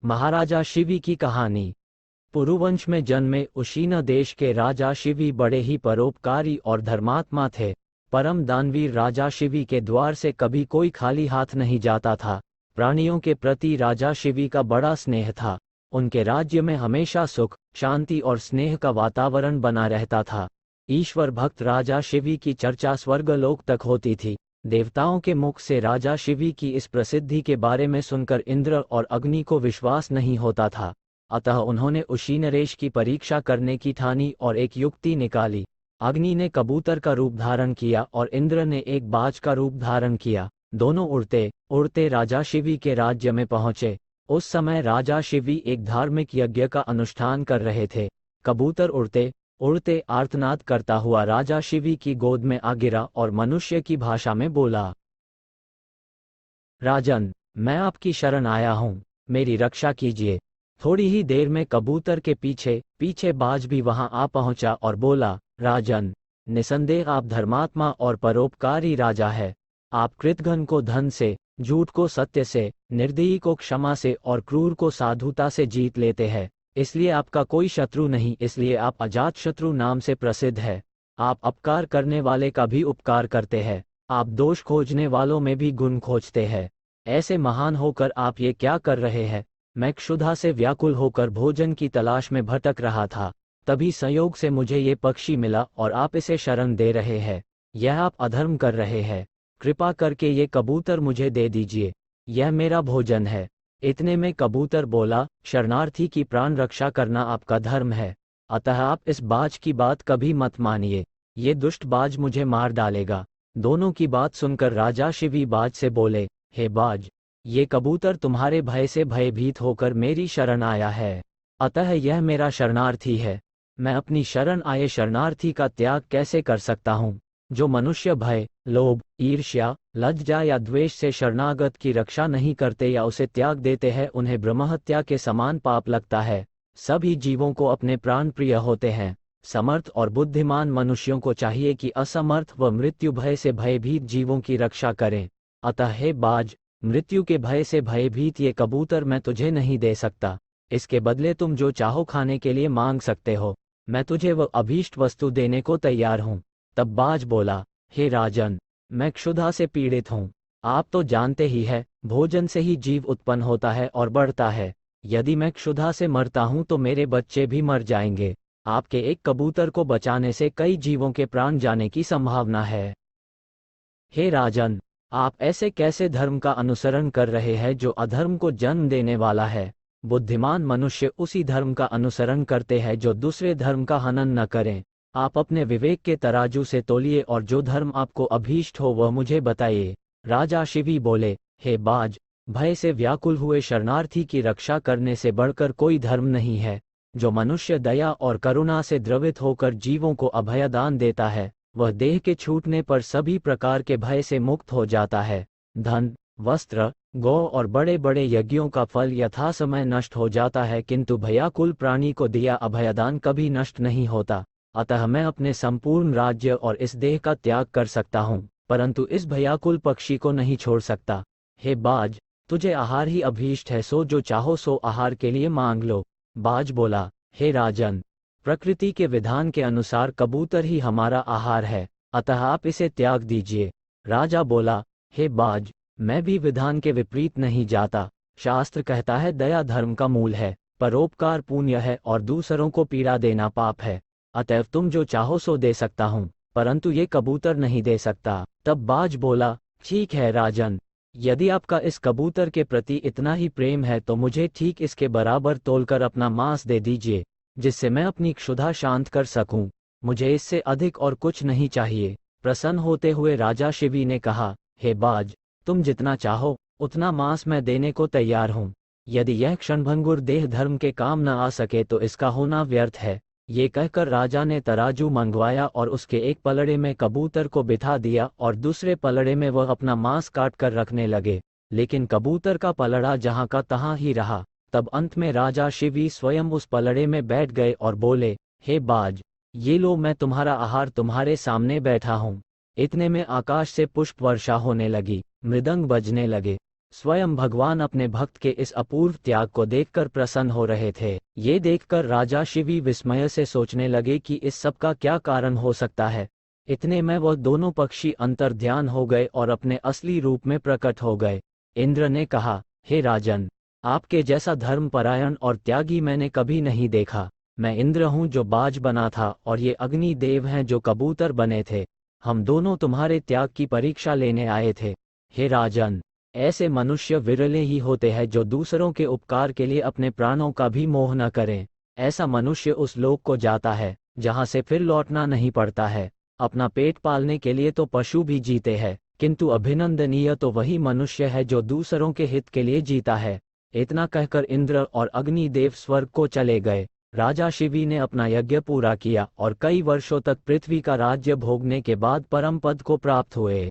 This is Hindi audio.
महाराजा शिवी की कहानी। पुरुवंश में जन्मे उशीना देश के राजा शिवी बड़े ही परोपकारी और धर्मात्मा थे। परम दानवीर राजा शिवी के द्वार से कभी कोई खाली हाथ नहीं जाता था। प्राणियों के प्रति राजा शिवी का बड़ा स्नेह था। उनके राज्य में हमेशा सुख, शांति और स्नेह का वातावरण बना रहता था। ईश्वर भक्त राजा शिवी की चर्चा स्वर्गलोक तक होती थी। देवताओं के मुख से राजा शिवी की इस प्रसिद्धि के बारे में सुनकर इंद्र और अग्नि को विश्वास नहीं होता था। अतः उन्होंने उशीनरेश की परीक्षा करने की ठानी और एक युक्ति निकाली। अग्नि ने कबूतर का रूप धारण किया और इंद्र ने एक बाज का रूप धारण किया। दोनों उड़ते उड़ते राजा शिवी के राज्य में पहुंचे। उस समय राजा शिवी एक धार्मिक यज्ञ का अनुष्ठान कर रहे थे। कबूतर उड़ते उड़ते आर्तनाद करता हुआ राजा शिवी की गोद में आ गिरा और मनुष्य की भाषा में बोला, राजन, मैं आपकी शरण आया हूँ, मेरी रक्षा कीजिए। थोड़ी ही देर में कबूतर के पीछे पीछे बाज भी वहां आ पहुंचा और बोला, राजन, निसंदेह आप धर्मात्मा और परोपकारी राजा है। आप कृतघ्न को धन से, झूठ को सत्य से, निर्दयी को क्षमा से और क्रूर को साधुता से जीत लेते हैं। इसलिए आपका कोई शत्रु नहीं, इसलिए आप अजात शत्रु नाम से प्रसिद्ध है। आप अपकार करने वाले का भी उपकार करते हैं। आप दोष खोजने वालों में भी गुण खोजते हैं। ऐसे महान होकर आप ये क्या कर रहे हैं? मैं क्षुधा से व्याकुल होकर भोजन की तलाश में भटक रहा था। तभी संयोग से मुझे ये पक्षी मिला और आप इसे शरण दे रहे हैं। यह आप अधर्म कर रहे हैं। कृपा करके ये कबूतर मुझे दे दीजिए, यह मेरा भोजन है। इतने में कबूतर बोला, शरणार्थी की प्राण रक्षा करना आपका धर्म है, अतः आप इस बाज की बात कभी मत मानिए। ये दुष्ट बाज मुझे मार डालेगा। दोनों की बात सुनकर राजा शिवी बाज से बोले, हे बाज, ये कबूतर तुम्हारे भय से भयभीत होकर मेरी शरण आया है, अतः यह मेरा शरणार्थी है। मैं अपनी शरण आए शरणार्थी का त्याग कैसे कर सकता हूँ? जो मनुष्य भय, लोभ, ईर्ष्या, लज्जा या द्वेष से शरणागत की रक्षा नहीं करते या उसे त्याग देते हैं, उन्हें ब्रह्महत्या के समान पाप लगता है। सभी जीवों को अपने प्राण प्रिय होते हैं। समर्थ और बुद्धिमान मनुष्यों को चाहिए कि असमर्थ व मृत्यु भय से भयभीत जीवों की रक्षा करें। अतः हे बाज, मृत्यु के भय से भयभीत ये कबूतर मैं तुझे नहीं दे सकता। इसके बदले तुम जो चाहो खाने के लिए मांग सकते हो। मैं तुझे वह अभीष्ट वस्तु देने को तैयार हूँ। तब बाज बोला, हे राजन, मैं क्षुधा से पीड़ित हूँ। आप तो जानते ही है, भोजन से ही जीव उत्पन्न होता है और बढ़ता है। यदि मैं क्षुधा से मरता हूँ तो मेरे बच्चे भी मर जाएंगे। आपके एक कबूतर को बचाने से कई जीवों के प्राण जाने की संभावना है। हे राजन, आप ऐसे कैसे धर्म का अनुसरण कर रहे हैं जो अधर्म को जन्म देने वाला है? बुद्धिमान मनुष्य उसी धर्म का अनुसरण करते हैं जो दूसरे धर्म का हनन न करें। आप अपने विवेक के तराजू से तोलिए और जो धर्म आपको अभीष्ट हो वह मुझे बताइए। राजा शिवी बोले, हे बाज, भय से व्याकुल हुए शरणार्थी की रक्षा करने से बढ़कर कोई धर्म नहीं है। जो मनुष्य दया और करुणा से द्रवित होकर जीवों को अभयदान देता है, वह देह के छूटने पर सभी प्रकार के भय से मुक्त हो जाता है। धन, वस्त्र, गौ और बड़े बड़े यज्ञों का फल यथासमय नष्ट हो जाता है, किंतु भयाकुल प्राणी को दिया अभयदान कभी नष्ट नहीं होता। अतः मैं अपने संपूर्ण राज्य और इस देह का त्याग कर सकता हूँ, परंतु इस भयाकुल पक्षी को नहीं छोड़ सकता। हे बाज, तुझे आहार ही अभीष्ट है, सो जो चाहो सो आहार के लिए मांग लो। बाज बोला, हे राजन, प्रकृति के विधान के अनुसार कबूतर ही हमारा आहार है, अतः आप इसे त्याग दीजिए। राजा बोला, हे बाज, मैं भी विधान के विपरीत नहीं जाता। शास्त्र कहता है दया धर्म का मूल है, परोपकार पुण्य है और दूसरों को पीड़ा देना पाप है। अतएव तुम जो चाहो सो दे सकता हूँ, परंतु ये कबूतर नहीं दे सकता। तब बाज बोला, ठीक है राजन, यदि आपका इस कबूतर के प्रति इतना ही प्रेम है तो मुझे ठीक इसके बराबर तोलकर अपना मांस दे दीजिए, जिससे मैं अपनी क्षुधा शांत कर सकूं। मुझे इससे अधिक और कुछ नहीं चाहिए। प्रसन्न होते हुए राजा शिवी ने कहा, हे बाज, तुम जितना चाहो उतना मांस मैं देने को तैयार हूँ। यदि यह क्षणभंगुर देह धर्म के काम न आ सके तो इसका होना व्यर्थ है। ये कहकर राजा ने तराजू मंगवाया और उसके एक पलड़े में कबूतर को बिठा दिया और दूसरे पलड़े में वह अपना मांस काट कर रखने लगे, लेकिन कबूतर का पलड़ा जहाँ का तहाँ ही रहा। तब अंत में राजा शिवी स्वयं उस पलड़े में बैठ गए और बोले, हे बाज, ये लो, मैं तुम्हारा आहार तुम्हारे सामने बैठा हूँ। इतने में आकाश से पुष्प वर्षा होने लगी, मृदंग बजने लगे, स्वयं भगवान अपने भक्त के इस अपूर्व त्याग को देखकर प्रसन्न हो रहे थे। ये देखकर राजा शिवी विस्मय से सोचने लगे कि इस सब का क्या कारण हो सकता है। इतने में वह दोनों पक्षी अंतर्ध्यान हो गए और अपने असली रूप में प्रकट हो गए। इंद्र ने कहा, हे राजन, आपके जैसा धर्मपरायण और त्यागी मैंने कभी नहीं देखा। मैं इंद्र हूँ जो बाज बना था और ये अग्नि देव हैं जो कबूतर बने थे। हम दोनों तुम्हारे त्याग की परीक्षा लेने आए थे। हे राजन, ऐसे मनुष्य विरले ही होते हैं जो दूसरों के उपकार के लिए अपने प्राणों का भी मोह न करें। ऐसा मनुष्य उस लोक को जाता है जहाँ से फिर लौटना नहीं पड़ता है। अपना पेट पालने के लिए तो पशु भी जीते हैं, किंतु अभिनंदनीय तो वही मनुष्य है जो दूसरों के हित के लिए जीता है। इतना कहकर इंद्र और अग्निदेव स्वर्ग को चले गए। राजा शिवी ने अपना यज्ञ पूरा किया और कई वर्षों तक पृथ्वी का राज्य भोगने के बाद परम पद को प्राप्त हुए।